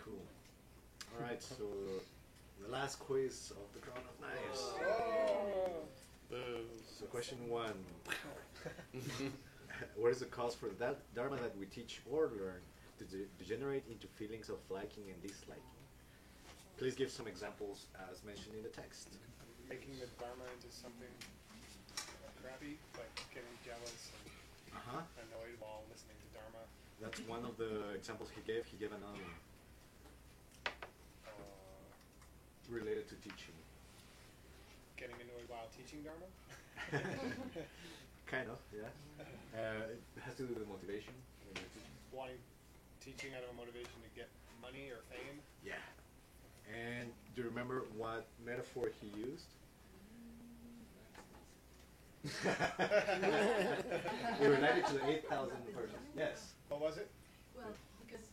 Cool. All right, so the last quiz of the Crown of Knives. So question one. What is the cause for that dharma that we teach or learn to degenerate into feelings of liking and disliking? Please give some examples as mentioned in the text. Making the dharma into something crappy, like getting jealous and annoyed while listening to dharma. That's one of the examples he gave. He gave another one related to teaching. Getting annoyed while teaching dharma? Kind of, yeah. It has to do with motivation. Wanting teaching out of a motivation to get money or fame? Yeah. And do you remember what metaphor he used? He related to the 8,000 persons. Yes. What was it? Well, because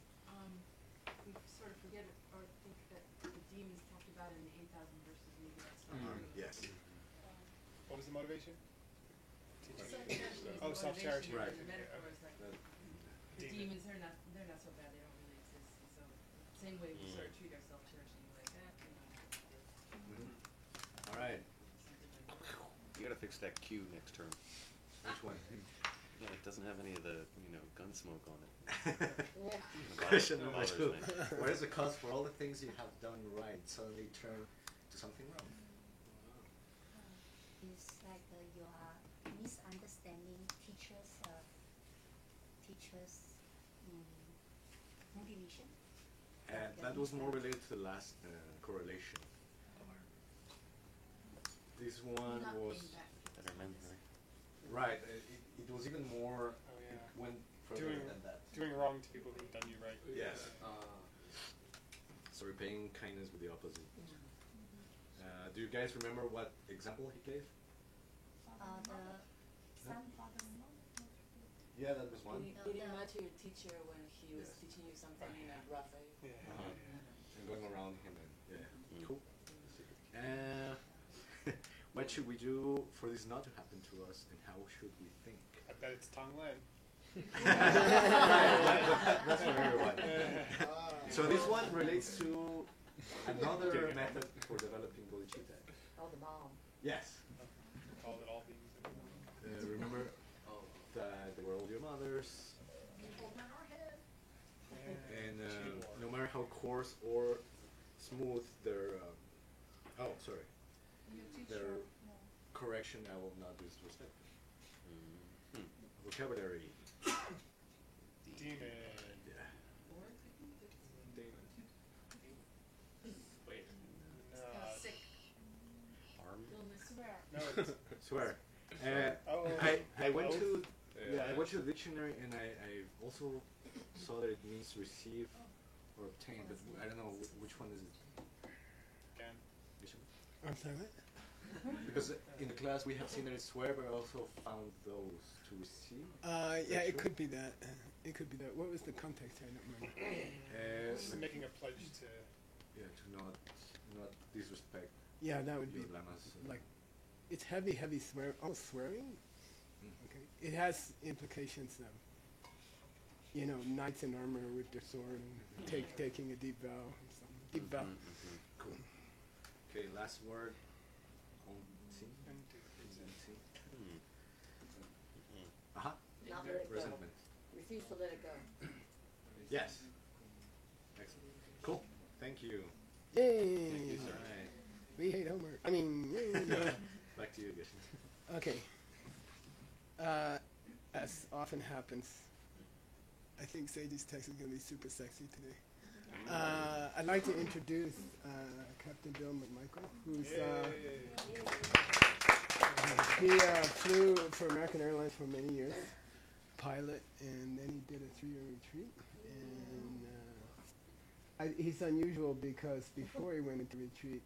we sort of forget it, or think that the demons talked about in the 8,000 verses, maybe that's not. Yes. What was the motivation? Self-charity. Oh, self-charity. Right. The metaphor is like the demons, they're not so bad, they don't really exist. And so, same way we sort of treat our self-cherishing like that, you know. All right. You gotta fix that Q next term. Which one? Yeah, it doesn't have any of the, gun smoke on it. Question number bothers 2. me. What is the cause for all the things you have done right suddenly turn to something wrong? It's like you are misunderstanding teachers' motivation. That was more related to the last correlation. This one Not was paying back Better memory. right. It was even more. Oh, yeah. It went further Doing- than that. Doing wrong to people who've done you right. Yes. So repaying kindness with the opposite. Do you guys remember what example he gave? The son father-in-law. Yeah, that was one. You didn't lie to your teacher when he was teaching you something in a rough way. And going around him. And, Cool. What should we do for this not to happen to us, and how should we think? I bet it's Tong Len. That's for everyone. So this one relates to another method for developing bodhicitta. Oh, the mom. Yes. Call it all beings. Remember that they were all your mothers, and no matter how coarse or smooth their their correction, I will not disrespect them. Vocabulary. Demon. Yeah. Sick. Arm? Illness. No, it's Swear. I went to I went to the dictionary, and I also saw that it means receive or obtain, but I don't know which one is it. again. Which one? I'm sorry, what? Because in the class we have seen that it's swear, but I also found those to receive. Yeah, it true? could be that. It could be that. What was the context? I don't remember. This is making a pledge to. Yeah, to not disrespect Yeah, that would be your lamas. like, it's heavy swear. Oh, swearing? Okay. It has implications of, knights in armor with their sword and taking a deep vow. Deep vow. Cool. Okay, last word. Not let it go. Resentment. Refuse to let it go. Yes. Excellent. Cool. Thank you. Yay! All right. We hate homework. I mean, yay. Back to you, Geshe. Okay. As often happens, I think Sage's text is going to be super sexy today. I'd like to introduce Captain Bill McMichael, who's he flew for American Airlines for many years, pilot, and then he did a 3-year retreat. And he's unusual because before he went into retreat,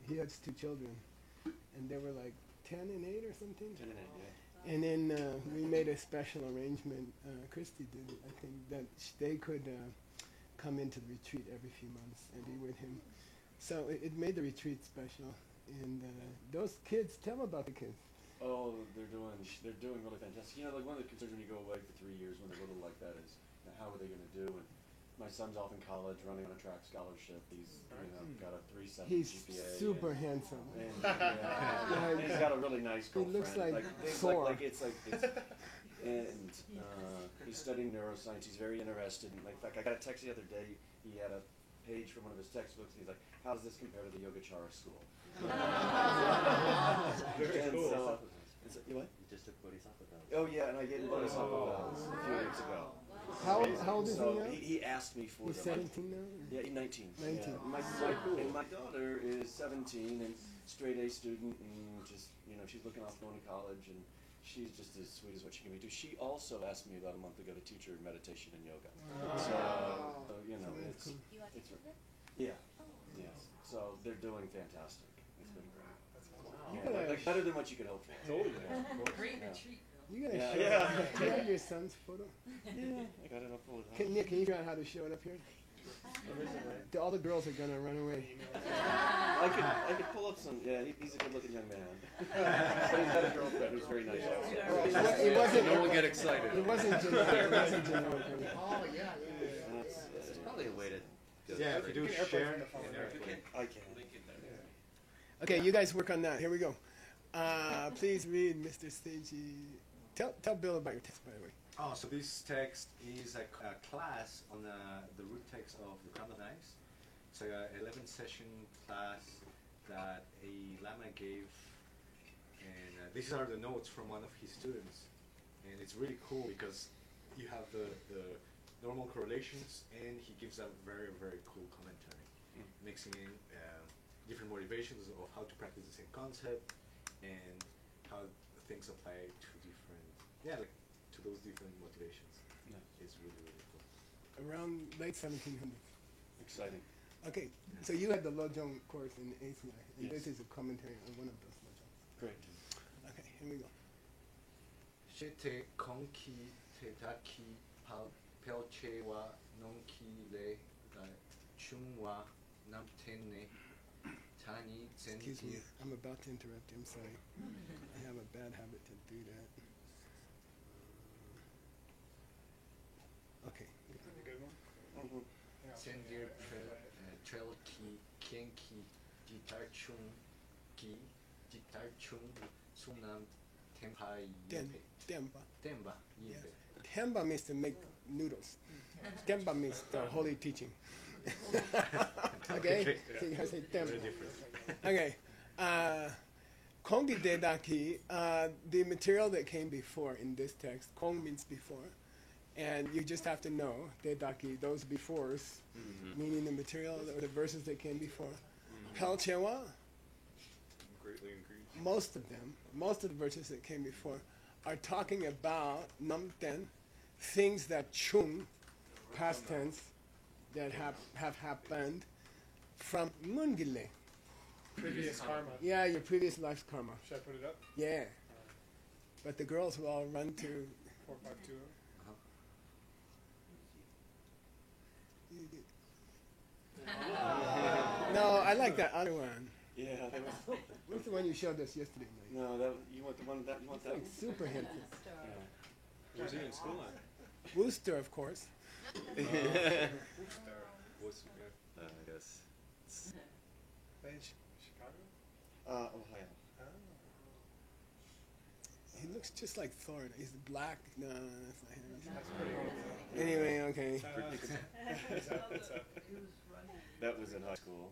he has 2 children, and they were like 10 and 8 or something. 10 and 8, yeah. And then we made a special arrangement, Christy did, I think, that they could come into the retreat every few months and be with him. So it made the retreat special. And those kids, tell them about the kids. Oh, they're doing really fantastic. Like one of the concerns when you go away for 3 years when they're little like that is how are they going to do? And my son's off in college, running on a track scholarship. He's got a 3.7 He's GPA. super handsome. And, and he's got a really nice He girlfriend. looks like it's Thor. And he's studying neuroscience. He's very interested. In, in fact, I got a text the other day. He had a page from one of his textbooks. He's like, "How does this compare to the Yogacara school?" Very And cool. so, you what? You just took Bodhisattva vows. Oh yeah, and I gave him Bodhisattva vows a few weeks ago. How old is he So now? he asked me for He's them. 17 now? Yeah, he's 19. 19. Yeah. And my daughter is 17 and straight A student, and just she's looking off going to college, and she's just as sweet as what she can be. She also asked me about a month ago to teach her meditation and yoga. So it's You are it's teaching them? yeah, yes. So they're doing fantastic. It's been great. You Yeah, gotta, like better than what you could hope for. Totally. Great Yeah. retreat, Bill. you gotta Yeah. show Yeah. it. Do you have your son's photo? Yeah, I got it up all the time. Nick, can you figure out how to show it up here? All the girls are gonna run away. I could pull up some. Yeah, he's a good-looking young man. But he's got a girlfriend who's very nice. It wasn't. No one get excited. It wasn't generic. It wasn't generic. There's probably a way to go Yeah, if through you it. do can airplane share. from the phone. I can. Okay, you guys work on that. Here we go. Please read Mr. Stagey. Tell Bill about your test, by the way. Oh, so this text is a class on the root text of the Kama Nice. It's a 11-session class that a Lama gave, and these are the notes from one of his students. And it's really cool because you have the normal correlations, and he gives a very, very cool commentary, mixing in different motivations of how to practice the same concept and how things apply to different, to those different motivations. Yeah. It's really, really cool. Around late 1700s. Exciting. Okay, so you had the Lojong course in ACI, and Yes. this is a commentary on one of those Lojongs. Great. Okay, here we go. Shete konki te daki pelche wa nonki le chungwa namtene tani Excuse me, zenki. I'm about to interrupt you. I'm sorry. I have a bad habit to do that. Okay. Pretty good one. Mhm. Yeah. Sendir trail ki kenki jitar chung sunam tempai yepe. Temba. Temba Yes. yepe. Temba means to make noodles. Temba means the holy teaching. Okay? So you gotta say temba. Very different. Okay. Kongi dedaki, the material that came before in this text, kong means before, and you just have to know, dedaki, those befores, meaning the material or the verses that came before. Pelchewa, Greatly increased. most of them, most of the verses that came before, are talking about namten, things that chung, past tense, that have happened from mungile. Previous karma. Yeah, your previous life's karma. Should I put it up? Yeah. But the girls will all run to. 452. No, I like that other one. Yeah, that was, What's the one you showed us yesterday, Mike? no, that you want the one that you want that. Like super handsome. Yeah. Where's he in school at? Wooster, of course. What's good? I guess. It's, Chicago? Ohio. Oh. He looks just like Thor. He's black. No, that's not him. That's pretty cool. Anyway, okay. What's up? What's up? That was in high school.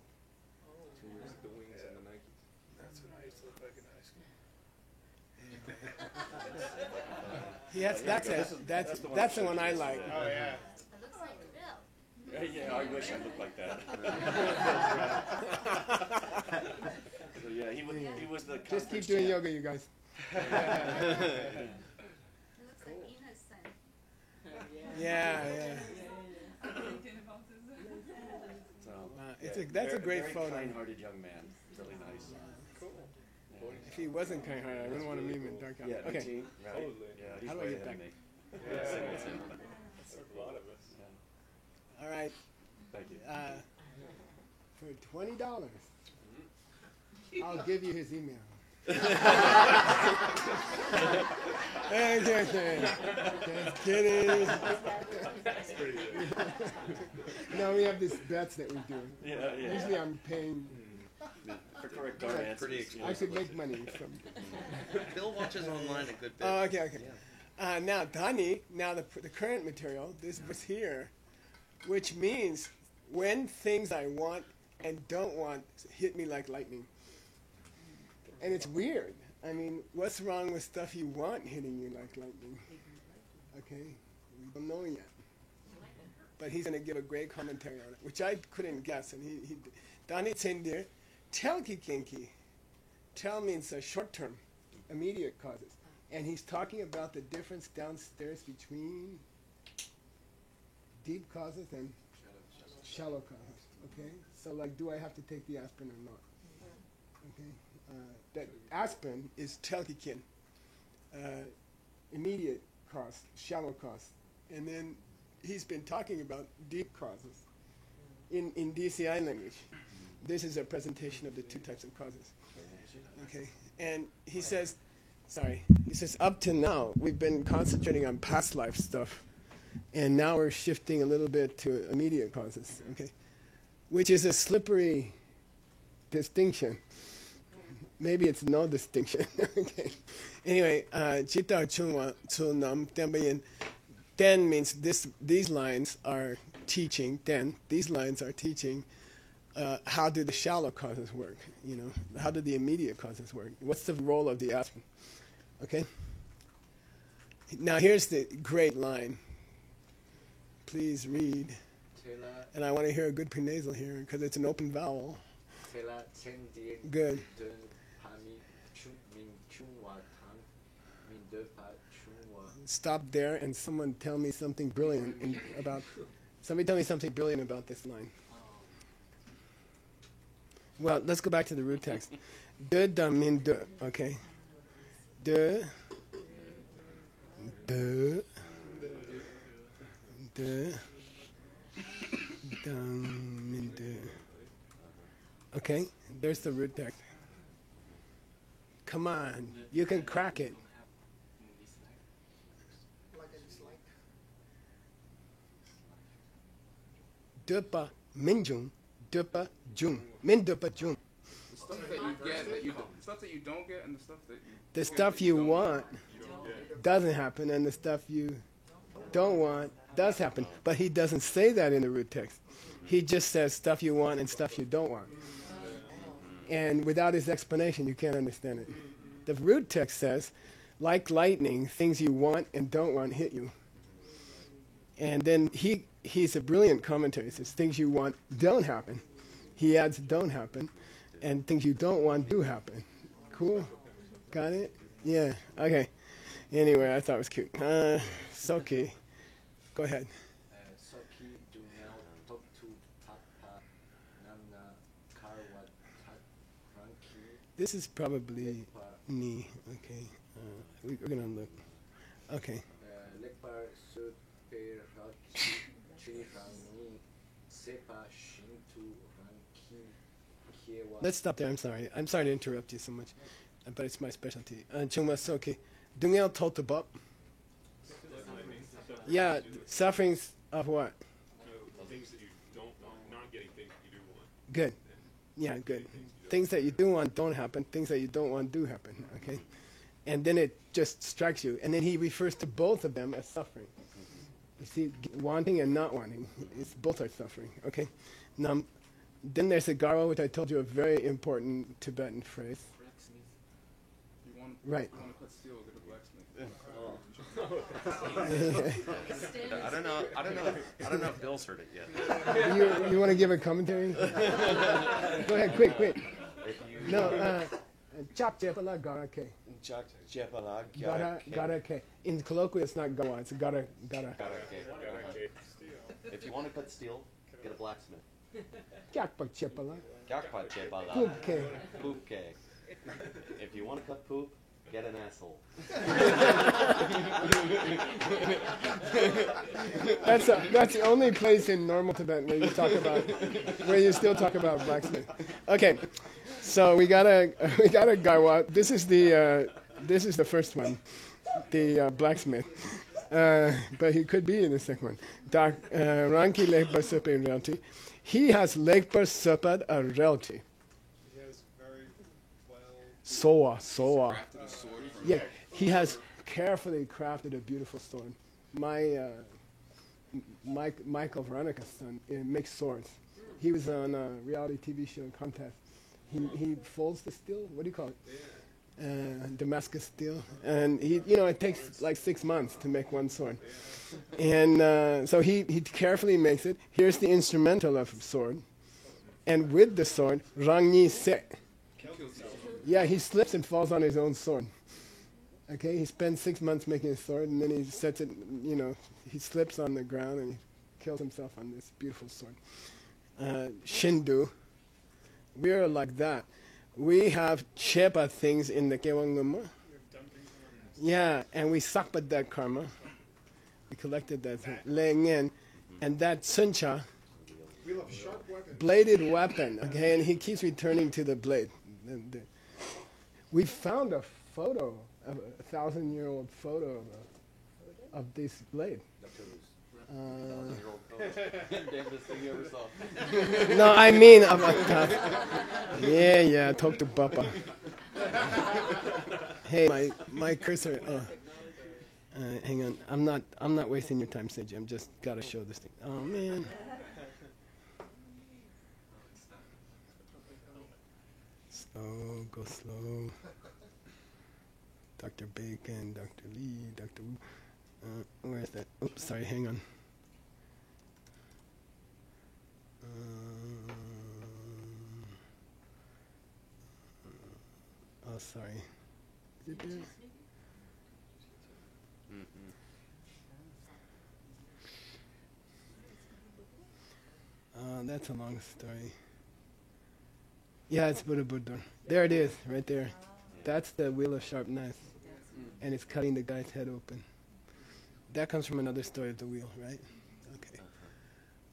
The wings and the Nike. That's what I used to look like in high school. That's the one I like. Oh, yeah. It looks like Bill. Yeah, I wish I looked like that. So yeah, he was the. Just keep conference doing champ. yoga, you guys. It looks like Ina's son. Yeah. So, That's a great very photo. kind-hearted young man, really nice. Cool. Yeah. If he wasn't kind-hearted, I wouldn't want to meet him in dark hours. Yeah, Okay. 19, right? Totally. Yeah, he's How do I way get ahead of back? me. Yeah. it's in. That's a lot of us. Yeah. All right. Thank you. For $20, I'll give you his email. Just kidding. That's pretty good. No, we have these bets that we do. Yeah, yeah. Usually I'm paying. For correct our answers. Pretty you know. I could make money from. Bill watches online a good bit. Oh, okay. Now, Dani, now the current material, this was here, which means when things I want and don't want hit me like lightning. And it's weird. I mean, what's wrong with stuff you want hitting you like lightning? Okay, we don't know yet. But he's going to give a great commentary on it, which I couldn't guess. And he Dani Tsendir, telki kinki. Tel means short term, immediate causes. And he's talking about the difference downstairs between deep causes and shallow causes. Okay? So, like, do I have to take the aspirin or not? Okay? That aspirin is telkikin, immediate cost, shallow cost. And then he's been talking about deep causes in DCI language. This is a presentation of the two types of causes. Okay? And he says, up to now, we've been concentrating on past life stuff. And now we're shifting a little bit to immediate causes. Okay? Which is a slippery distinction. Maybe it's no distinction. Okay. Anyway, Chita Chunwa Chunam Tembayin. Den means these lines are teaching. Den, these lines are teaching how do the shallow causes work? You know, how do the immediate causes work? What's the role of the aspirin? Okay. Now here's the great line. Please read. And I want to hear a good prenasal here because it's an open vowel. Good. Stop there and someone tell me something brilliant about this line. Well, let's go back to the root text. De dam min de, okay? De dam min de. Okay, there's the root text. Come on, you can crack it. Dupa minjung, dupa jung, min dupa jung. The stuff that you get, stuff that you don't get, and the stuff that you. The stuff you want doesn't happen, and the stuff you don't want does happen. But he doesn't say that in the root text. He just says stuff you want and stuff you don't want. And without his explanation, you can't understand it. The root text says, like lightning, things you want and don't want hit you. And then he's a brilliant commentator. He says things you want don't happen. He adds don't happen. And things you don't want do happen. Cool? Got it? Yeah. Okay. Anyway, I thought it was cute. Soki. Go ahead. Soki do now talk to Papa Nana Karwat Ranki. This is probably me. Okay. We're going to look. Okay. Lekpar Sud Perhachi Rani Sepa Shintu Ranki Kiewa. Let's stop there. I'm sorry. I'm sorry to interrupt you so much, but it's my specialty. Chungma Soki. Dungel Totobop. Yeah, sufferings of what? Things that you don't want, not getting things that you do want. Good. Yeah, good. Things that you do want don't happen. Things that you don't want do happen. Okay? And then it just strikes you. And then he refers to both of them as suffering. You see, wanting and not wanting. Both are suffering. Okay? Now, then there's a garwa, which I told you a very important Tibetan phrase. You want, right. You want to cut steel, go to blacksmith. I don't know if Bill's heard it yet. You want to give a commentary? Go ahead, quick. No, chap jepala gara ke. Chap jepala gara ke. In colloquial, it's not gawa, it's gara. If you want to cut steel, get a blacksmith. Jakpa jepala. Jakpa jepala. Poop ke. Poop ke. If you want to cut poop, get an asshole. That's the only place in normal Tibetan where you still talk about blacksmith. Okay, So we got a Gaiwa. This is the first one, the blacksmith. But he could be in the second one. Ranki Lekbar Supad Realty. He has Lekbar Supad a Realty. He has very well. Soa. Crafted a sword from Yeah, he has carefully crafted a beautiful sword. My Michael Veronica's son makes swords. He was on a reality TV show contest. He folds the steel. What do you call it? Damascus steel. And it takes like 6 months to make one sword. And so he carefully makes it. Here's the instrumental of the sword. And with the sword, Rangni Se. Yeah, he slips and falls on his own sword. Okay, he spends 6 months making a sword, and then he sets it, he slips on the ground and he kills himself on this beautiful sword. Shindu. We're like that. We have chepa things in the Kewanguma. Yeah, and we sakpat that karma. We collected that laying in. And that suncha, bladed weapon, okay, and he keeps returning to the blade. We found a photo, a 1,000-year-old photo of this blade. Damnedest thing you ever saw. No, I mean about that. Yeah, talk to Papa. Hey, my cursor. Hang on, I'm not wasting your time, Seiji. I'm just gotta show this thing. Oh man. Slow, go slow. Dr. Bacon, Dr. Lee, Dr. Wu. Where is that? Oops, sorry, hang on. Oh, sorry. Is it there? That's a long story. Yeah, it's Buddha Buddha. There it is, right there. That's the wheel of sharp knives. And it's cutting the guy's head open. That comes from another story of the wheel, right? Okay.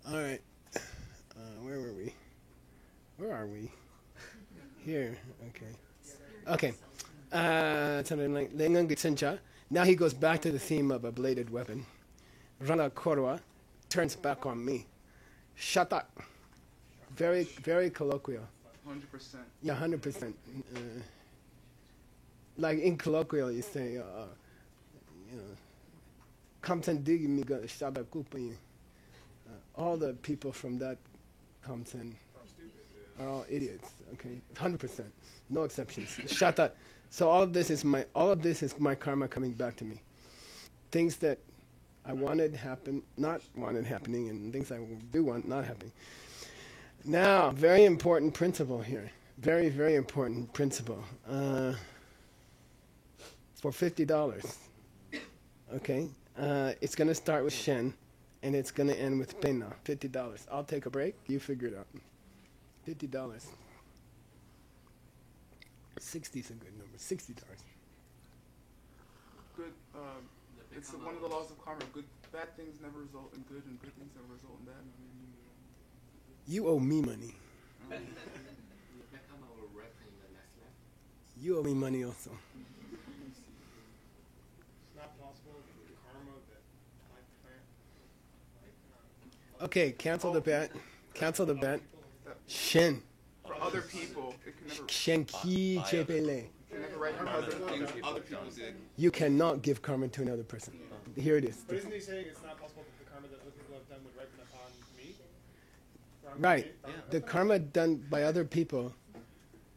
All right. Where were we? Where are we? Here. Okay. Okay. Now he goes back to the theme of a bladed weapon. Rana Korwa turns back on me. Shut up. Very, very colloquial. 100%. Yeah, 100%. Like in colloquial, you say, all the people from that Compton are all idiots. Okay, 100%, no exceptions. Shut up. So all of this is my karma coming back to me. Things that I wanted happen, not wanted happening, and things I do want not happening. Now, very important principle here. Very, very important principle. For $50, okay, it's going to start with Shen, and it's going to end with Pena. $50. I'll take a break. You figure it out. $50. 60 is a good number. $60. Good. It's one of the laws of karma. Bad things never result in good, and good things never result in bad. You owe me money. You owe me money also. It's not possible the karma that I plant. Okay, cancel the bet. Cancel the bet. Shen. For other people, it can never. Shenki chepele. Can never write for other things other people did. You cannot give karma to another person. Here it is. But isn't he saying it's not possible that the karma that other people have done would ripen upon me? Right. The karma done by other people.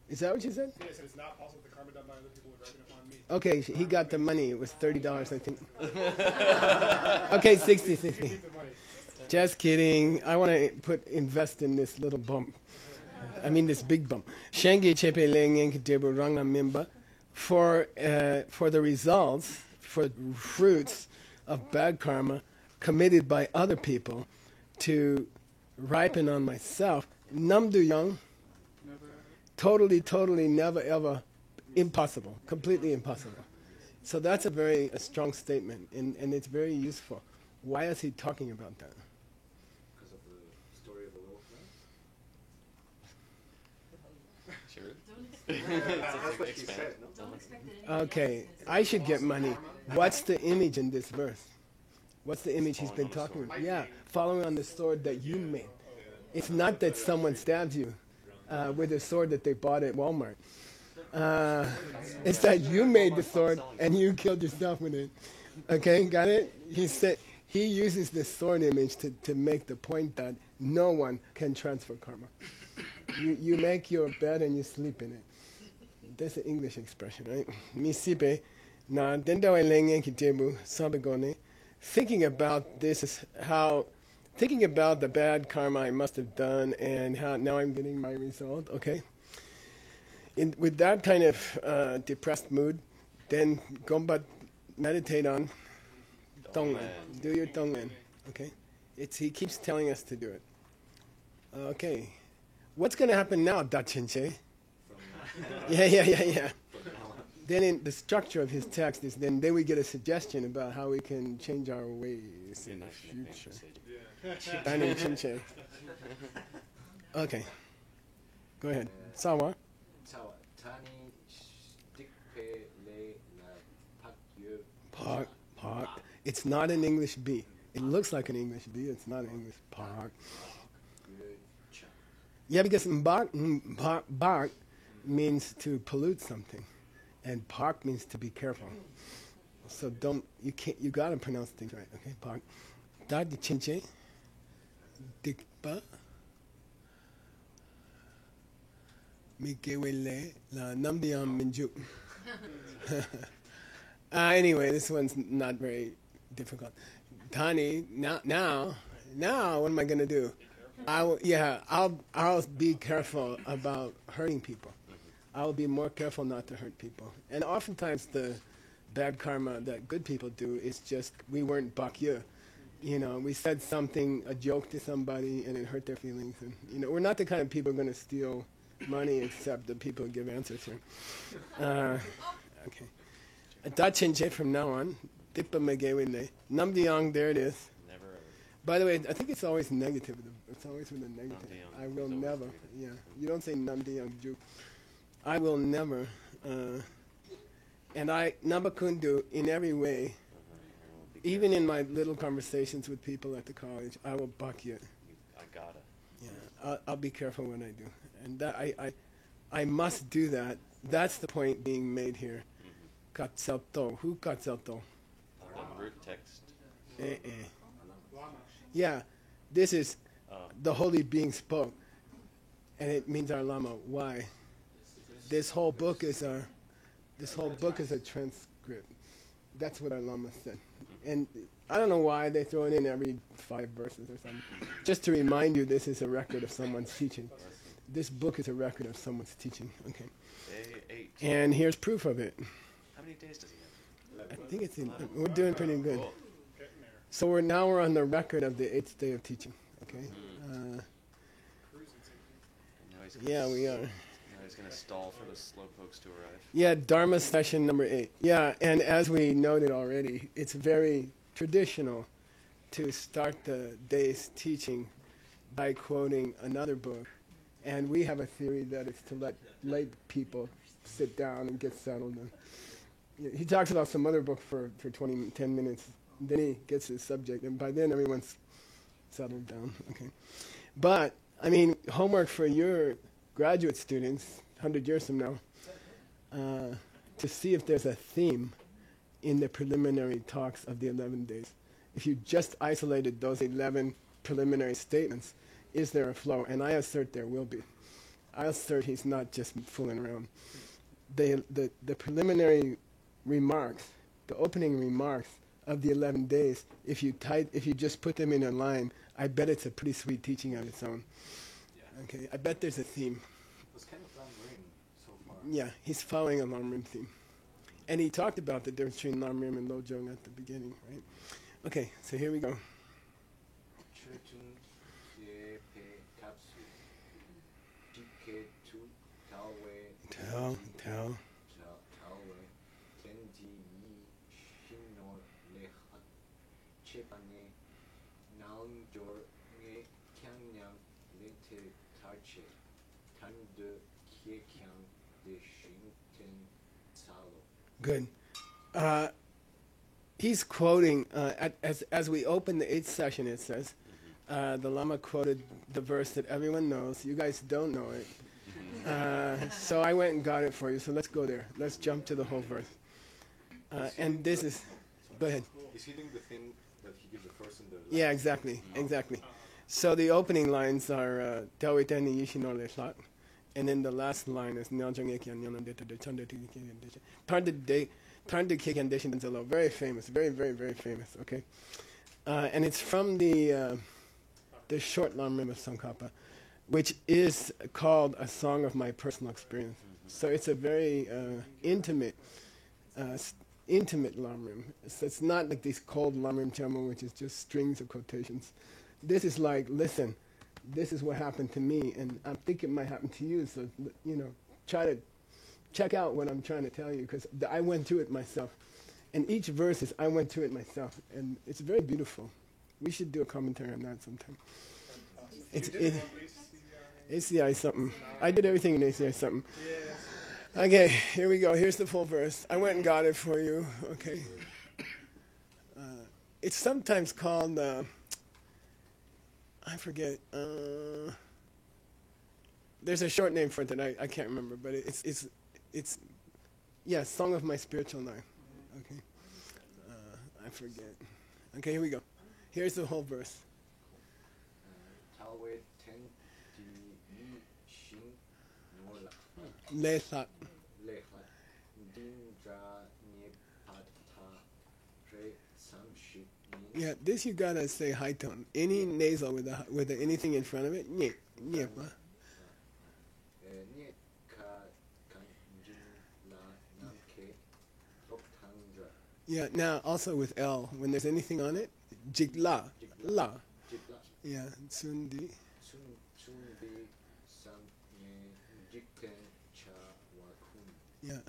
Is that what you said? Yeah, I said it's not possible that the karma done by other people would ripen upon me. Okay, he got the money. It was $30, I think. Okay, 60. Just kidding. I want to invest in this little bump. I mean this big bump. Shengi chepe lengen debu ranga mimba for the results, for fruits of bad karma committed by other people to ripen on myself. Namdu young. Totally, never, ever, impossible, completely impossible. So that's a very strong statement, and it's very useful. Why is he talking about that? Because of the story of the little That's what she said, no? Don't expect that anybody Okay, else is gonna I say should get money. What's the image in this verse? What's the image he's been talking about? Yeah, following on the sword that you made. It's not that someone stabs you with a sword that they bought at Walmart. It's that you made the sword and you killed yourself with it. Okay, got it? He said he uses the sword image to make the point that no one can transfer karma. You make your bed and you sleep in it. That's an English expression, right? Misipe na denda lenge kitebu sabegone. Thinking about this is how, thinking about the bad karma I must have done and how now I'm getting my result, okay? With that kind of depressed mood, then Gombat meditate on Tonglen. Do your Tonglen, okay? He keeps telling us to do it. Okay. What's going to happen now, Dachinche? Yeah. Then in the structure of his text is then we get a suggestion about how we can change our ways in the future. Dining Chinche. Okay. Go ahead. Sawa. Sawa. Tani stikpe le la pak yu. Park. It's not an English B. It looks like an English B. It's not an English park. Yeah, because bark means to pollute something, and park means to be careful. So you gotta pronounce things right, okay? Park. Dadi chinche, dikpa, mikewele la namdiam minju. Anyway, this one's not very difficult. Tani, now, what am I gonna do? I'll be careful about hurting people. I'll be more careful not to hurt people. And oftentimes the bad karma that good people do is just we weren't bakya. We said something, a joke to somebody, and it hurt their feelings. And we're not the kind of people who are going to steal money except the people who give answers here. Okay. Dachinche from now on. Dipa megewinde. Namdiang, there it is. Never ever. By the way, I think it's always negative. It's always with a negative. Namdiang. I will never. Yeah. You don't say Namdiang Ju. I will never. And I, Nabakundu, in every way, even in my little conversations with people at the college, I will buck you. I gotta. Yeah. I'll be careful when I do. And that I must do that. That's the point being made here. Katsalto. Who katsalto? The root text. Yeah, this is the holy being spoke, and it means our lama. Why? This whole book is a transcript. That's what our lama said, and I don't know why they throw it in every 5 verses or something. Just to remind you, this is a record of someone's teaching. This book is a record of someone's teaching. Okay. Day 8. And here's proof of it. How many days does he have? I think we're doing pretty good. Cool. So we're on the record of the 8th day of teaching. Okay. Yeah, we are. Now he's going to stall for the slowpokes to arrive. Yeah, Dharma session number 8. Yeah, and as we noted already, it's very traditional to start the day's teaching by quoting another book. And we have a theory that it's to let lay people sit down and get settled. And he talks about some other book for 10 minutes. Then he gets his subject, and by then everyone's settled down. Okay, but I mean, homework for your graduate students 100 years from now, to see if there's a theme in the preliminary talks of the 11 days. If you just isolated those 11 preliminary statements, is there a flow? And I assert there will be. I assert he's not just fooling around. The preliminary remarks, the opening remarks of the 11 days, if you just put them in a line, I bet it's a pretty sweet teaching on its own. Yeah. Okay, I bet there's a theme. It's kind of Lam-Rim so far. Yeah, he's following a Lam-Rim theme. And he talked about the difference between Lam-Rim and Lojong at the beginning, right? Okay, so here we go. Tell. Good. He's quoting, as we open the 8th session, it says, the Lama quoted the verse that everyone knows. You guys don't know it. So I went and got it for you. So let's go there. Let's jump to the whole verse. And this is, go ahead. He's hitting the thing that he gives the first and the last. Yeah, exactly. So the opening lines are Tawe Tani Yishino Le Slat. And then the last line is Turn to Kick and Deshin Denzelo. Very famous, very, very, very famous, okay? And it's from the short Lamrim of Tsongkhapa, which is called A Song of My Personal Experience. So it's a very intimate Lamrim. So it's not like these cold Lamrim Chamu, which is just strings of quotations. This is like, listen, this is what happened to me, and I think it might happen to you, so, try to check out what I'm trying to tell you, because I went through it myself. And each verse is, I went through it myself, and it's very beautiful. We should do a commentary on that sometime. ACI something. I did everything in ACI something. Yeah. Okay, here we go. Here's the full verse. I went and got it for you. Okay. It's sometimes called, I forget. There's a short name for it that I can't remember, but it's Song of My Spiritual Life. Okay. I forget. Okay, here we go. Here's the whole verse. Lehat. Yeah, this you gotta say high tone. Any nasal with anything in front of it. Yeah, now also with L, when there's anything on it, jigla, la. Yeah, tsundi. Yeah.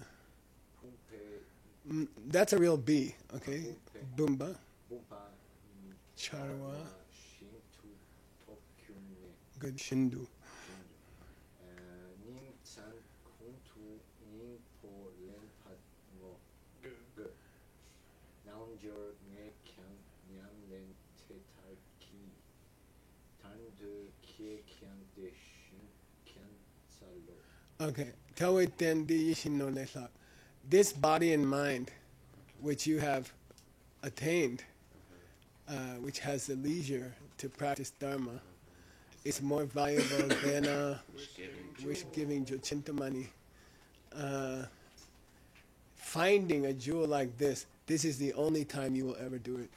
That's a real B, okay? Boomba. Charwa. Good, Shindu. Okay. This body and mind, which you have attained, which has the leisure to practice Dharma, is more valuable than wish-giving Chintamani. Finding a jewel like this is the only time you will ever do it.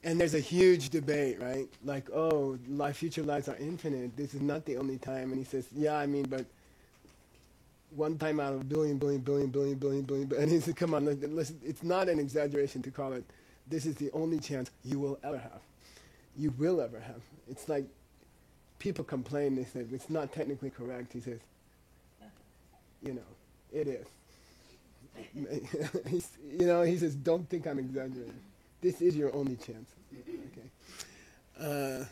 And there's a huge debate, right? Like, oh, future lives are infinite. This is not the only time. And he says, yeah, I mean, but one time out of a billion. And he said, come on, listen, it's not an exaggeration to call it, this is the only chance you will ever have. You will ever have. It's like people complain, they say, it's not technically correct. He says, it is. He says, don't think I'm exaggerating. This is your only chance. Okay.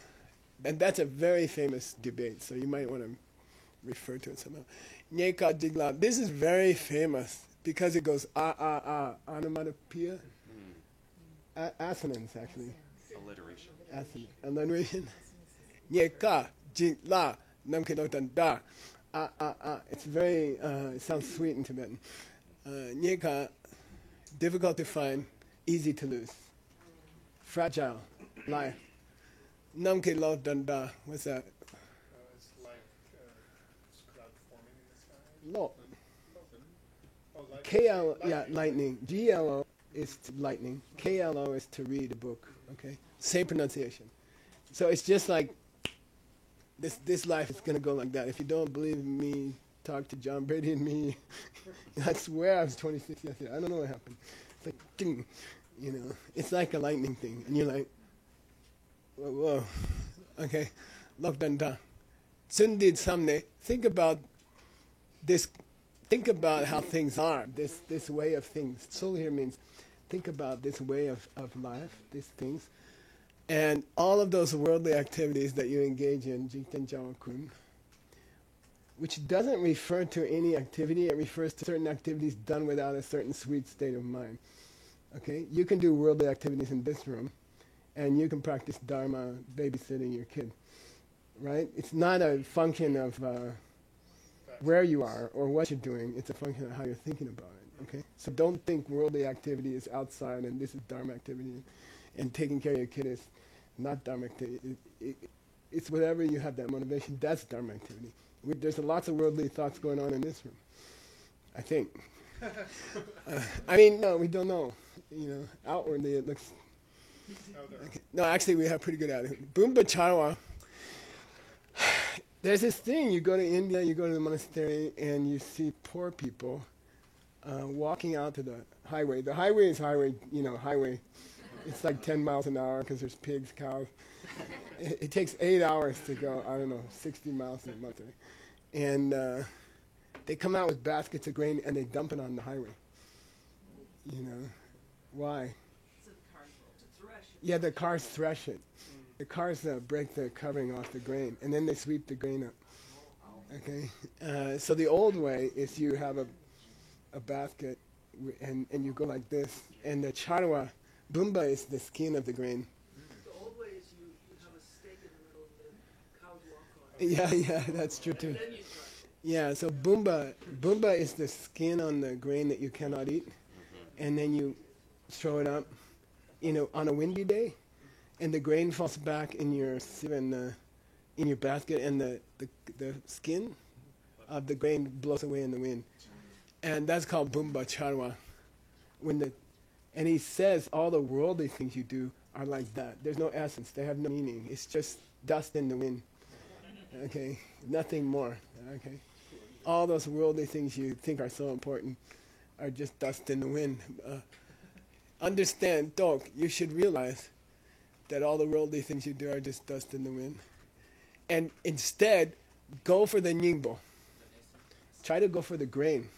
And that's a very famous debate, so you might want to refer to it somehow. Nyeka Digla. This is very famous because it goes onomatopoeia. Assonance, actually. Alliteration. Alliteration. Nyeka Digla. Namkedotan da. It's very, it sounds sweet in Tibetan. Nyeka, difficult to find, easy to lose. Fragile, life. Namke lo danda. What's that? It's like cloud forming in the sky. Lo. Oh, KL, yeah, lightning. GLO is lightning. KLO is to read a book. Okay, same pronunciation. So it's just like this life is gonna go like that. If you don't believe me, talk to John Brady and me. I swear I was 26 yesterday. I don't know what happened. It's like ding, It's like a lightning thing, and you're like, whoa. Okay, Lokdanda. Sundid Samne. Think about this. Think about how things are. This way of things. Soul here means think about this way of life. These things, and all of those worldly activities that you engage in, Jikten Jawakun, which doesn't refer to any activity. It refers to certain activities done without a certain sweet state of mind. Okay? You can do worldly activities in this room, and you can practice Dharma babysitting your kid. Right? It's not a function of where you are or what you're doing. It's a function of how you're thinking about it. Okay? So don't think worldly activity is outside and this is Dharma activity, and taking care of your kid is not Dharma activity. It's whatever you have that motivation, that's Dharma activity. There's lots of worldly thoughts going on in this room, I think. I mean, no, we don't know. You know, outwardly it looks... Okay. No, actually we have pretty good attitude. Bumba Charwa. There's this thing, you go to India, you go to the monastery, and you see poor people walking out to the highway. The highway is highway. It's like 10 miles an hour because there's pigs, cows. It takes 8 hours to go, 60 miles in a month. And they come out with baskets of grain and they dump it on the highway. You know, why? So the cars will thresh it. Yeah, the cars thresh it. The cars break the covering off the grain, and then they sweep the grain up. Okay? So the old way is you have a basket, and you go like this, and the charwa, bumba is the skin of the grain. The old way is you have a stake in the middle and the cows walk on it. Yeah, that's true too. And then you thresh. Yeah, so bumba is the skin on the grain that you cannot eat, and then you throw it up, on a windy day, and the grain falls back in your in your basket, and the skin of the grain blows away in the wind, and that's called bumba charwa. And he says all the worldly things you do are like that. There's no essence. They have no meaning. It's just dust in the wind. Okay, nothing more. Okay, all those worldly things you think are so important are just dust in the wind. Understand, Dok, you should realize that all the worldly things you do are just dust in the wind. And instead, go for the nyingbo. Try to go for the grain.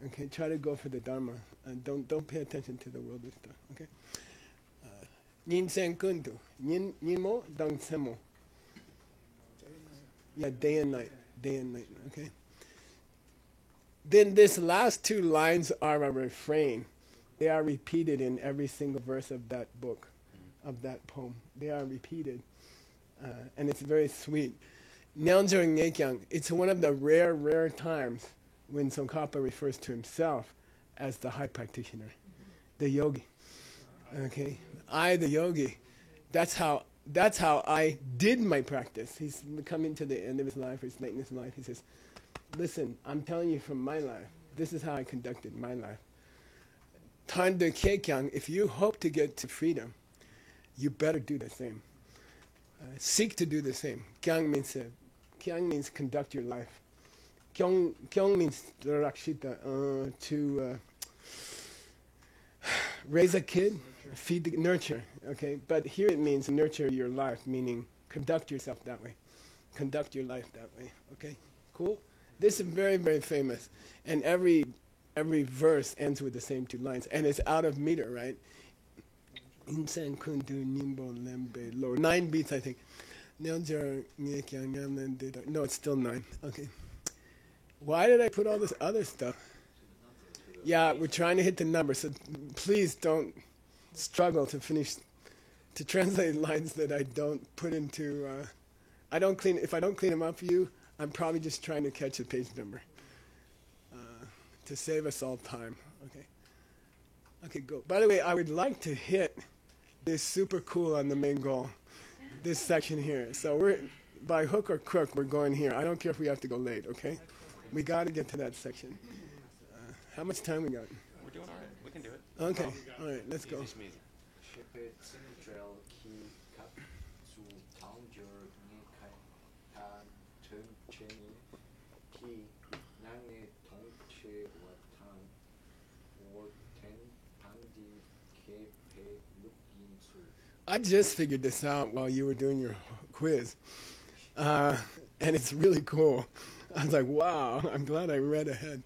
Okay, try to go for the Dharma. And don't pay attention to the worldly stuff. Okay? Nin sen kundu. Nin mo dang semo. Yeah, day and night. Day and night. Okay? Then this last two lines are a refrain. They are repeated in every single verse of that book, of that poem. They are repeated. And it's very sweet. Nyeonjeur Ngekyang, it's one of the rare times when Tsongkhapa refers to himself as the high practitioner, the yogi. Okay? I, the yogi. That's how I did my practice. He's coming to the end of his life, his late in his life. He says, listen, I'm telling you from my life, this is how I conducted my life. Tande Kekyang, if you hope to get to freedom, you better do the same. Seek to do the same. Kyang means conduct your life. Kyong means rakshita, to raise a kid, nurture. Okay, but here it means nurture your life, meaning conduct yourself that way, conduct your life that way. Okay, cool. This is very, very famous, and every verse ends with the same two lines, and it's out of meter, right? 9 beats, I think. No, it's still 9. Okay. Why did I put all this other stuff? Yeah, we're trying to hit the number, so please don't struggle to translate lines that I don't put into. If I don't clean them up for you, I'm probably just trying to catch a page number to save us all time. Okay. Okay, go. By the way, I would like to hit this super cool on the main goal, this section here. So we're, by hook or crook, we're going here. I don't care if we have to go late, okay? We got to get to that section. How much time we got? We're doing all right. We can do it. Okay. All right, let's go. I just figured this out while you were doing your quiz. And it's really cool. I was like, wow, I'm glad I read ahead.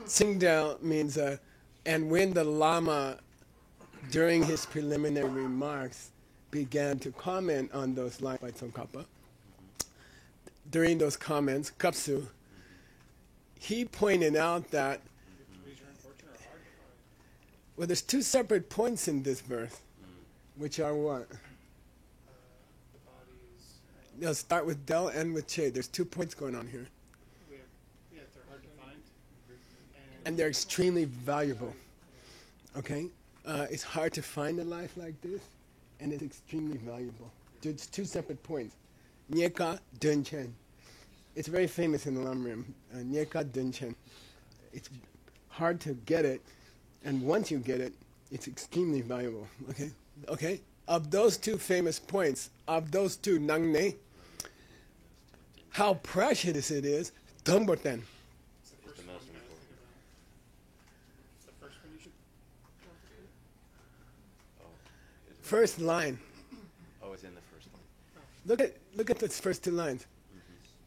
Tsingdao means, and when the Lama, during his preliminary remarks, began to comment on those lines by Tsongkhapa, during those comments, Kapsu, he pointed out that, well, there's two separate points in this verse, which are what? They'll start with del and with che. There's 2 points going on here. Yeah, they're hard to find. And they're extremely valuable. Okay? It's hard to find a life like this, and it's extremely valuable. There's 2 separate points. Nyeka Dunchen. It's very famous in the Lamrim. Nyeka Dunchen. It's hard to get it, and once you get it, it's extremely valuable. Okay? Okay? Of those 2 famous points, of those 2 nangne, how precious it is, Dumboten. It's the first one you should. First line. Oh, it's in the first one. Look at the first 2 lines.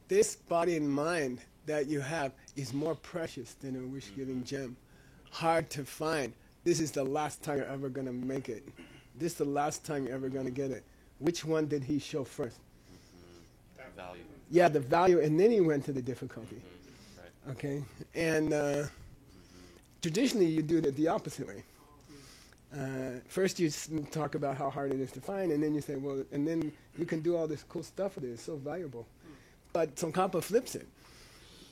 This body and mind that you have is more precious than a wish-giving gem. Hard to find. This is the last time you're ever going to make it. This is the last time you're ever going to get it. Which one did he show first? Value. Yeah, the value, and then he went to the difficulty. Right. Okay? And traditionally, you do it the opposite way. First, you talk about how hard it is to find, and then you say, well, and then you can do all this cool stuff with it. It's so valuable. But Tsongkhapa flips it.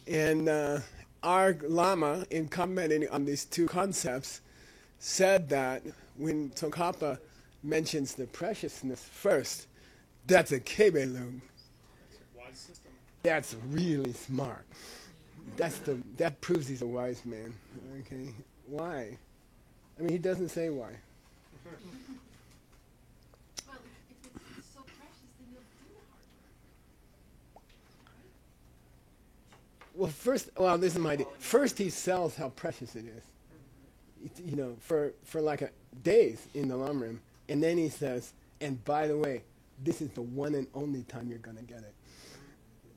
And our Lama, in commenting on these 2 concepts, said that when Tsongkhapa mentions the preciousness first, that's a Kebelung. Wise system. That's really smart. That proves he's a wise man. Okay? Why? I mean, he doesn't say why. Well, if it's so precious, then you'll do the hard work. Well, this is my idea. First, he sells how precious it is. You know, for like days in the Lamrim. And then he says, and by the way, this is the one and only time you're going to get it.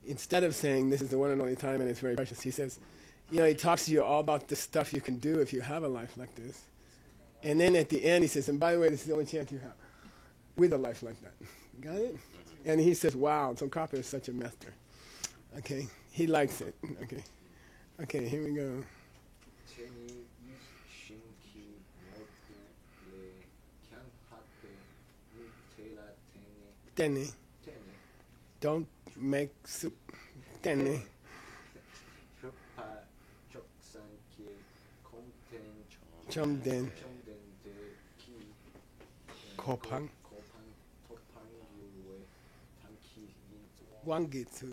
Instead of saying this is the one and only time and it's very precious, he says, you know, he talks to you all about the stuff you can do if you have a life like this. And then at the end he says, and by the way, this is the only chance you have with a life like that. Got it? And he says, wow, Tsongkhapa is such a master. Okay? He likes it. Okay. Okay, here we go. Tene. Don't make soup. Tene. Chomden. Kopang. Wangitsu.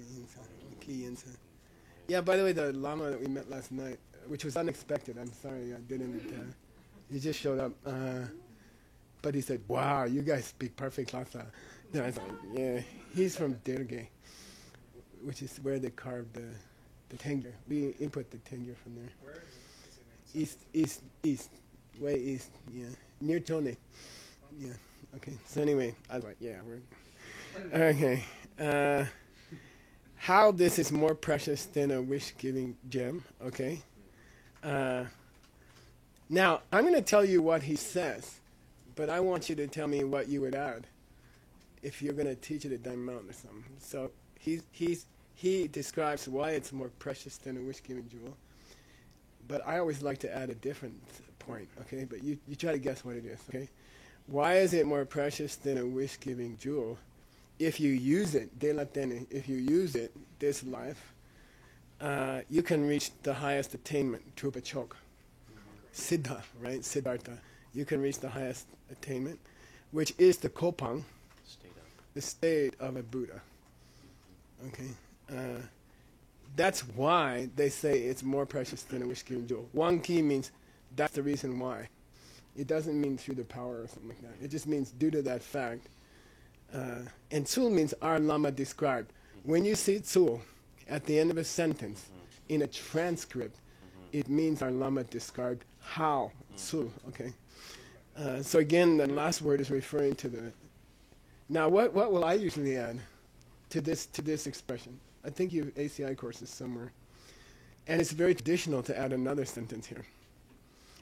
Yeah, by the way, the Lama that we met last night, which was unexpected, I'm sorry I didn't, he just showed up. But he said, wow, you guys speak perfect Lhasa. Then I was like, yeah, he's from Derge, which is where they carved the Tengger. We input the Tengger from there. Where is it? East, way east, yeah, near Tone. Yeah, okay. So anyway, I was like, yeah, we're okay. How this is more precious than a wish-giving gem, okay? Now, I'm going to tell you what he says, but I want you to tell me what you would add if you're going to teach it at Diamond Mountain or something. So he describes why it's more precious than a wish-giving jewel, but I always like to add a different point, okay? But you try to guess what it is, okay? Why is it more precious than a wish-giving jewel? If you use it, if you use it this life, you can reach the highest attainment, Trupa Chok. Siddha, right? Siddhartha. You can reach the highest attainment, which is the Kopang, the state of a Buddha. Okay? That's why they say it's more precious than a wish-giving jewel. One key means that's the reason why. It doesn't mean through the power or something like that. It just means due to that fact. And Tsul means our Lama described. When you see Tsul at the end of a sentence in a transcript, it means our Lama described how Tsul. Okay. So again, the last word is referring to the. Now, what will I usually add to this expression? I think you have ACI courses somewhere, and it's very traditional to add another sentence here.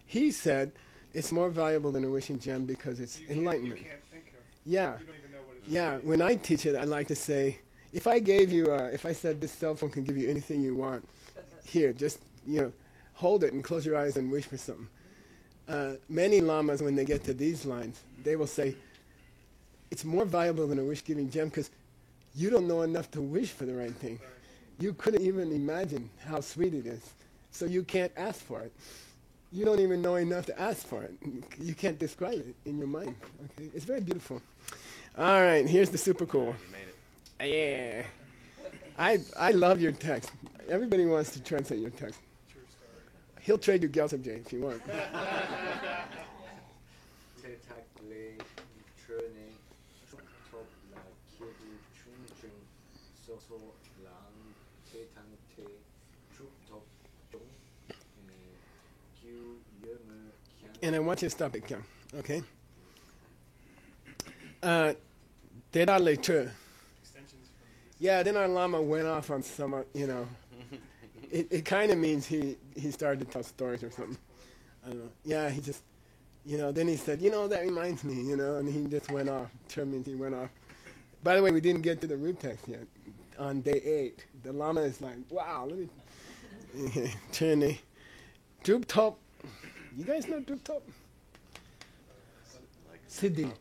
He said it's more valuable than a wishing gem because it's enlightenment. You can't think of. Yeah. You don't even know what it is. Yeah, when I teach it, I like to say, If I gave you, if I said this cell phone can give you anything you want, here, just, hold it and close your eyes and wish for something. Many lamas, when they get to these lines, they will say, it's more valuable than a wish-giving gem because you don't know enough to wish for the right thing. You couldn't even imagine how sweet it is, so you can't ask for it. You don't even know enough to ask for it. You can't describe it in your mind. Okay, it's very beautiful. All right, here's the super cool. You made it. Yeah, I love your text. Everybody wants to translate your text. He'll trade you Gyaltsab J if you want. And I want you to stop it, Kyung. Okay? Deda Leche. Yeah, then our Lama went off on some, it kind of means he started to tell stories or something. I don't know. Yeah, he just, then he said, that reminds me, and he just went off. Term means he went off. By the way, we didn't get to the root text yet. On day 8, the Lama is like, wow, let me, Trini. Drup Top. You guys know Drup Top? Siddhi.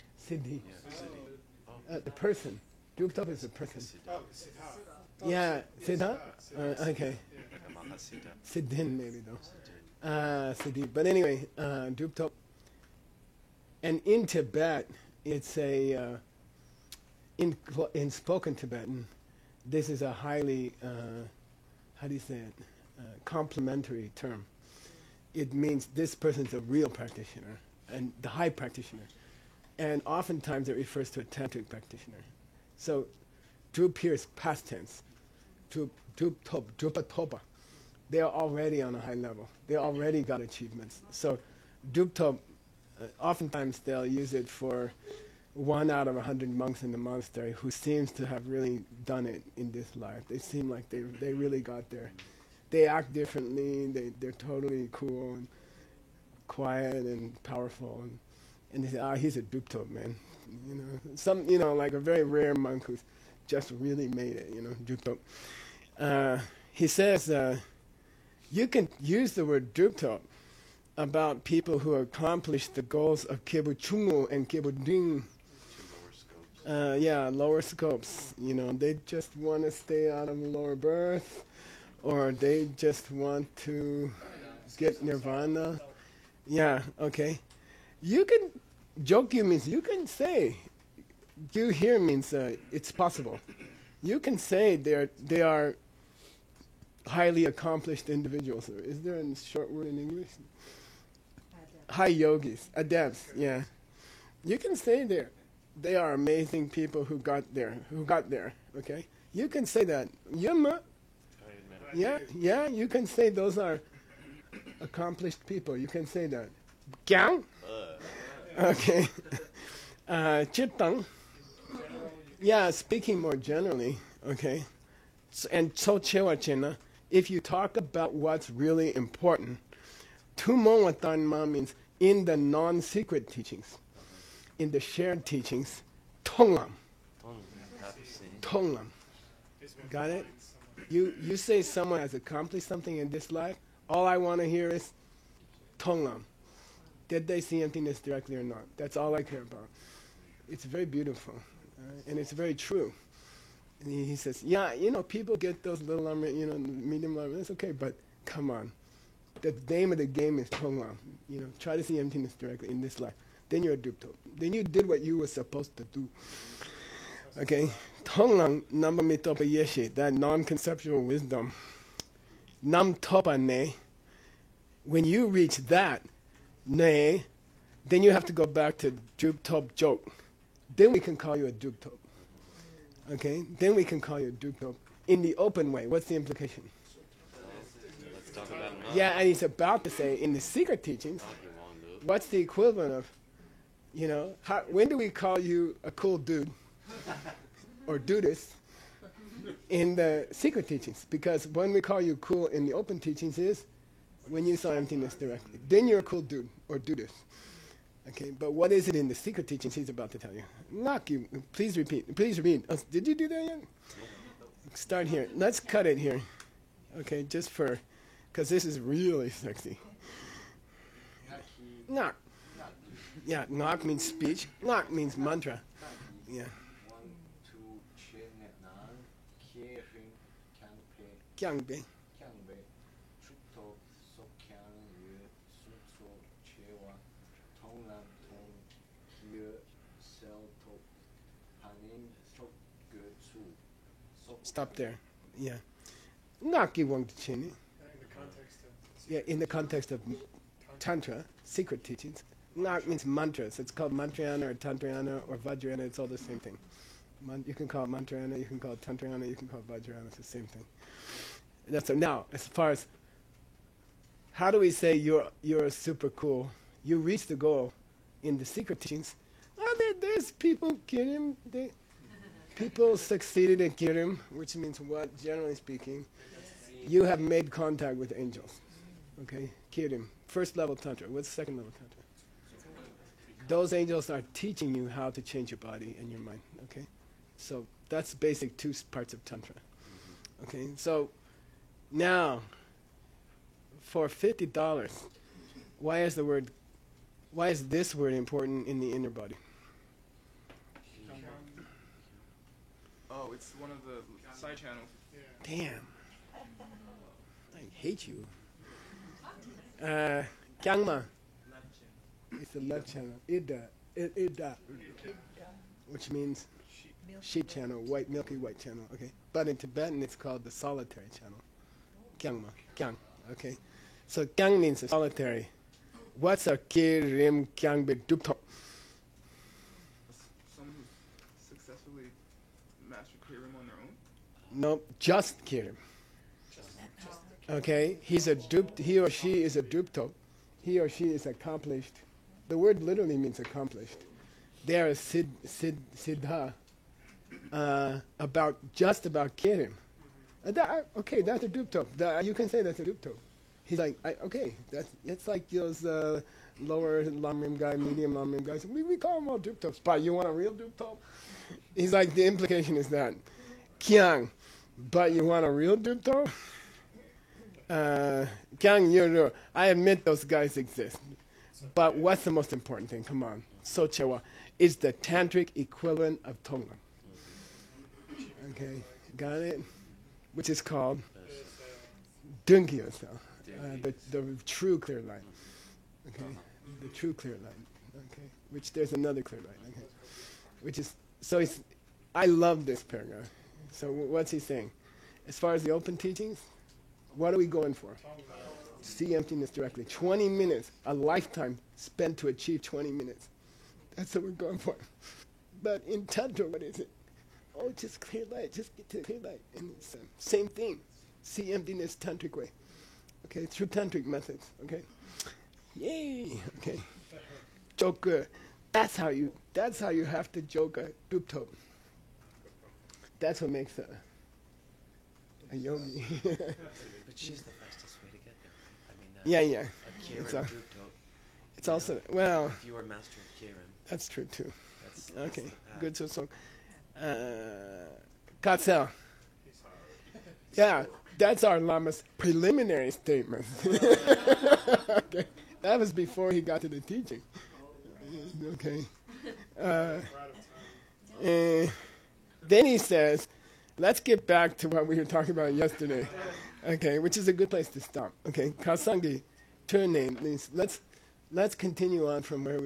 The person. Drup Top is the person. Yeah, Siddha? Okay. Siddhin maybe though. Siddhi. But anyway, Drup Top. And in Tibet, it's a, in spoken Tibetan, this is a highly, how do you say it, complimentary term. It means this person's a real practitioner, and the high practitioner. And oftentimes it refers to a tantric practitioner. So, Drup here is past tense. Drupatopa. They are already on a high level. They already got achievements. So, Drupatop, oftentimes they'll use it for 1 out of 100 monks in the monastery who seems to have really done it in this life. They seem like they really got there. They act differently. They're totally cool and quiet and powerful. And they say, he's a Drupatop, man. Like a very rare monk who's just really made it, Drupatop. He says, you can use the word Drupatop about people who accomplish the goals of Kebu Chungu and Kebu Ding. Lower scopes. They just want to stay out of lower birth, or they just want to get nirvana. Yeah, okay. You can, jokyu means you can say, you here means it's possible. You can say they are highly accomplished individuals. Is there a short word in English? High yogis, adepts, yeah. You can say they are amazing people who got there, okay? You can say that. Yuma, yeah, you can say those are accomplished people. You can say that. Gyang? Okay. Chitang? Yeah, speaking more generally, okay? And so chewa, if you talk about what's really important, Tumongwatanma means in the non-secret teachings. In the shared teachings, Tonglam. Tonglam. Got it? You say someone has accomplished something in this life, all I want to hear is Tonglam. Did they see emptiness directly or not? That's all I care about. It's very beautiful. And it's very true. And he says, yeah, people get those little, medium, that's okay, but come on. The name of the game is Tonglam. Try to see emptiness directly in this life. Then you're a Drupatop. Then you did what you were supposed to do. Okay? Tonglang namba mitopa yeshe, that non-conceptual wisdom. Nam topa ne. When you reach that, ne, then you have to go back to Drupatop joke. Then we can call you a Drupatop. Okay? Then we can call you a Drupatop. In the open way. What's the implication? Let's talk about it now. Yeah, and he's about to say, in the secret teachings, what's the equivalent of, when do we call you a cool dude or dudist in the secret teachings? Because when we call you cool in the open teachings is when you saw emptiness directly. Then you're a cool dude or dudist. Okay, but what is it in the secret teachings he's about to tell you? Please repeat. Please repeat. Did you do that yet? start here. Let's cut it here. Okay, just for, because this is really sexy. Nak. Yeah, nak means speech. Nak means mantra. Yeah. Kyangbe. Stop there. Yeah. Naki wong chini. Yeah, in the context of Tantra, secret teachings. Nak means mantras. It's called Mantrayana or Tantrayana or Vajrayana. It's all the same thing. You can call it Mantrayana, you can call it Tantrayana, you can call it Vajrayana. It's the same thing. That's so. Now, as far as how do we say you're super cool? You reach the goal in the secret teachings. There's people kirim. People succeeded in kirim, which means what? Generally speaking, you have made contact with angels. Okay, kirim. First level tantra. What's second level tantra? Those angels are teaching you how to change your body and your mind. Okay, so that's basic two parts of tantra. Okay, so now for $50, why is this word important in the inner body? Oh, it's one of the side channels. Damn, I hate you. Kyangma. It's the left channel. Ida. Which means sheep channel, white, milky white channel. Okay. But in Tibetan it's called the solitary channel. Kyangma. Kyang. Okay. So kyang means solitary. What's a kirim kyang be dupto? Someone who's successfully mastered kirim on their own? No, just kirim. Okay. He or she is a dupto. He or she is accomplished. The word literally means accomplished. They are a siddha about kirim. Okay, that's a dupto. You can say that's a dupto. He's like, okay, it's like those lower lamrim guy, medium lamrim guys. We call them all duptos. But you want a real dupto? He's like, the implication is that kyang, but you want a real dupto? Kyang yuru. I admit those guys exist. But what's the most important thing? Come on. Sochewa is the tantric equivalent of Tonglen. Okay, got it? Which is called Dungyo, the true clear light. Okay, the true clear light. Okay, which there's another clear light. Okay, which is so. I love this paragraph. So what's he saying? As far as the open teachings, what are we going for? See emptiness directly. 20 minutes, a lifetime spent to achieve 20 minutes. That's what we're going for. But in Tantra, what is it? Oh, just clear light, just get to clear light. And it's the same thing. See emptiness tantric way. Okay, through tantric methods. Okay. Yay. Okay. Joker. That's how you have to joke a dupto. That's what makes a yogi. But she's the fastest way to get there. I mean, yeah. It's also, well, if you are master of Kirin. That's true too. That's okay, good. So, Katzel. Yeah, that's our Lama's preliminary statement. Okay, that was before he got to the teaching. Okay. Then he says, let's get back to what we were talking about yesterday. Okay, which is a good place to stop. Okay, Kasangi, turn name means let's continue on from where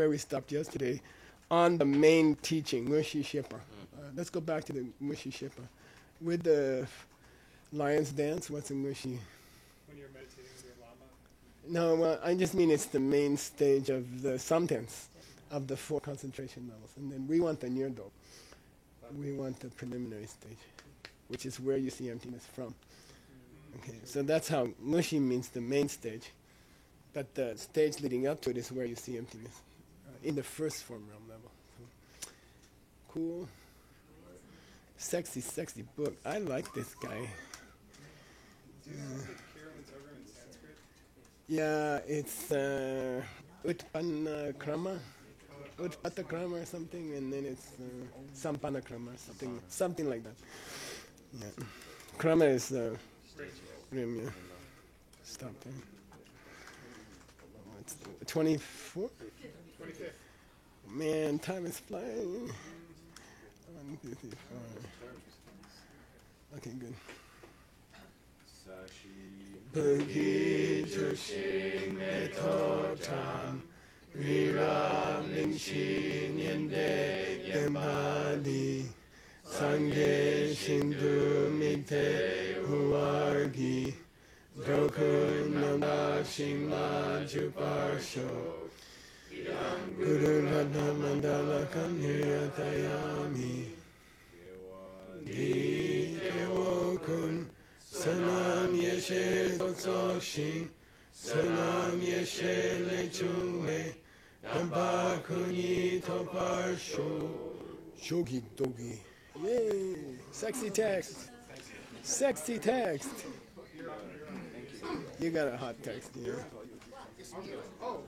we stopped yesterday, on the main teaching, Mushi Shepa. Let's go back to the Mushi Shepa. With the lion's dance, what's a Mushi? When you're meditating with your Lama? No, well, I just mean it's the main stage of the samtens, of the 4 concentration levels. And then we want the nirdo. We want the preliminary stage, which is where you see emptiness from. Okay, so that's how Mushi means the main stage. But the stage leading up to it is where you see emptiness, in the first form realm level. So, cool. Sexy, sexy book. I like this guy. Yeah, it's Utpanakrama or something, and then it's Sampanakrama or something like that. Yeah. Krama is the rim, yeah. Stop there. What's 24? 25th. Man, time is flying. 155. Okay, good. Boogie Jushing Metotam Rira Lingshin Yende Yembadi Sange Shindu Mite Huargi Dokun Nanda Shingla Juparsho Guru Radha Mandala Kanhya Tayami Di Devokun Sanam Yeshe Totsoshi Sanam Yeshe Lechungle Damba Kuni Toparsho Shogi Dogi. Yay! Sexy text. Sexy text. You got a hot text, yeah. Oh.